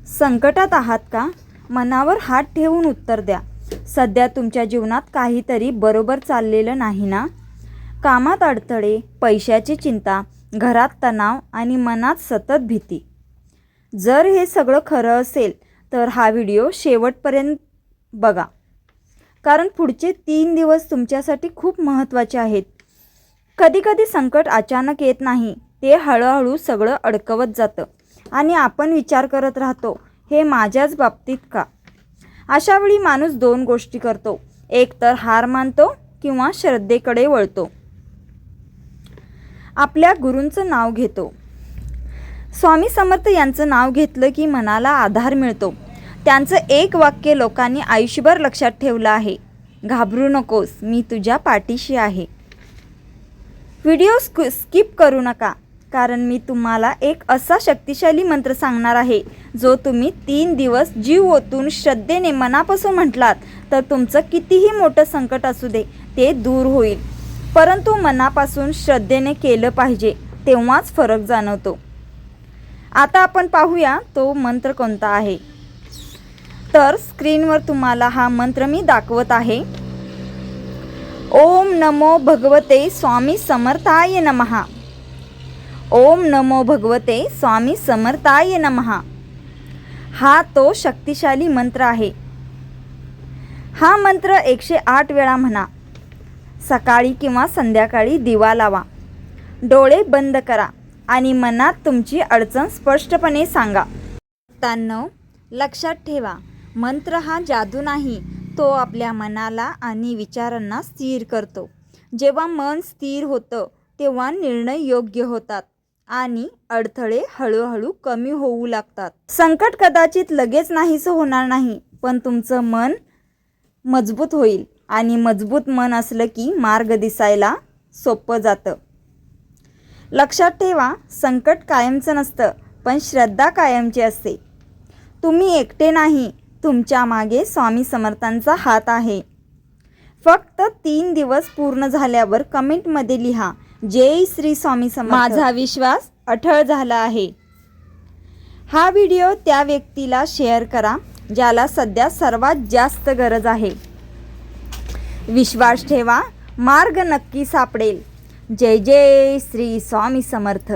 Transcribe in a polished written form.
संकटात आहात का? मनावर हात ठेवून उत्तर द्या. सध्या तुमच्या जीवनात काहीतरी बरोबर चाललेलं नाही ना? कामात अडथळे, पैशाची चिंता, घरात तणाव आणि मनात सतत भीती. जर हे सगळं खरं असेल तर हा व्हिडिओ शेवटपर्यंत बघा, कारण पुढचे 3 दिवस तुमच्यासाठी खूप महत्त्वाचे आहेत. कधीकधी संकट अचानक येत नाही, ते हळूहळू सगळं अडकवत जातं आणि आपण विचार करत राहतो, हे माझ्याच बाबतीत का? अशावेळी माणूस 2 गोष्टी करतो, एक तर हार मानतो किंवा श्रद्धेकडे वळतो. आपल्या गुरूंचं नाव घेतो. स्वामी समर्थ यांचं नाव घेतलं की मनाला आधार मिळतो. त्यांचं एक वाक्य लोकांनी आयुष्यभर लक्षात ठेवलं आहे, घाबरू नकोस, मी तुझ्या पाठीशी आहे. व्हिडिओ स्किप करू नका, कारण मी तुम्हाला एक असा शक्तिशाली मंत्र सांगणार आहे, जो तुम्ही 3 दिवस जीव ओतून श्रद्धेने मनापासून म्हटलात तर तुमचं कितीही मोठं संकट असू दे, ते दूर होईल. परंतु मनापासून श्रद्धेने केलं पाहिजे, तेव्हाच फरक जाणवतो. आता आपण पाहूया तो मंत्र कोणता आहे. तर स्क्रीनवर तुम्हाला हा मंत्र मी दाखवत आहे. ओम नमो भगवते स्वामी समर्थाय नमः. ओम नमो भगवते स्वामी समर्थाय नमः. हा तो शक्तिशाली मंत्र आहे. हा मंत्र 108 वेळा म्हणा. सकाळी किंवा संध्याकाळी दिवा लावा, डोळे बंद करा आणि मनात तुमची अडचण स्पष्टपणे सांगा. मित्रांनो, लक्षात ठेवा, मंत्र हा जादू नाही, तो आपल्या मनाला आणि विचारांना स्थिर करतो. जेव्हा मन स्थिर होतं तेव्हा निर्णय योग्य होतात आणि अडथळे हळूहळू कमी होऊ लागतात. संकट कदाचित लगेच नाहीसं होणार नाही, पण तुमचं मन मजबूत होईल आणि मजबूत मन असलं की मार्ग दिसायला सोपं जातं. लक्षात ठेवा, संकट कायमचं नसतं, पण श्रद्धा कायमची असते. तुम्ही एकटे नाही, तुमच्या मागे स्वामी समर्थांचा हात आहे. फक्त 3 दिवस पूर्ण झाल्यावर कमेंटमध्ये लिहा, जय श्री स्वामी समर्थ. माझा विश्वास अढळ झाला आहे. हा व्हिडिओ त्या व्यक्तीला शेअर करा ज्याला सध्या सर्वात जास्त गरज आहे. विश्वास ठेवा, मार्ग नक्की सापडेल. जय जय श्री स्वामी समर्थ.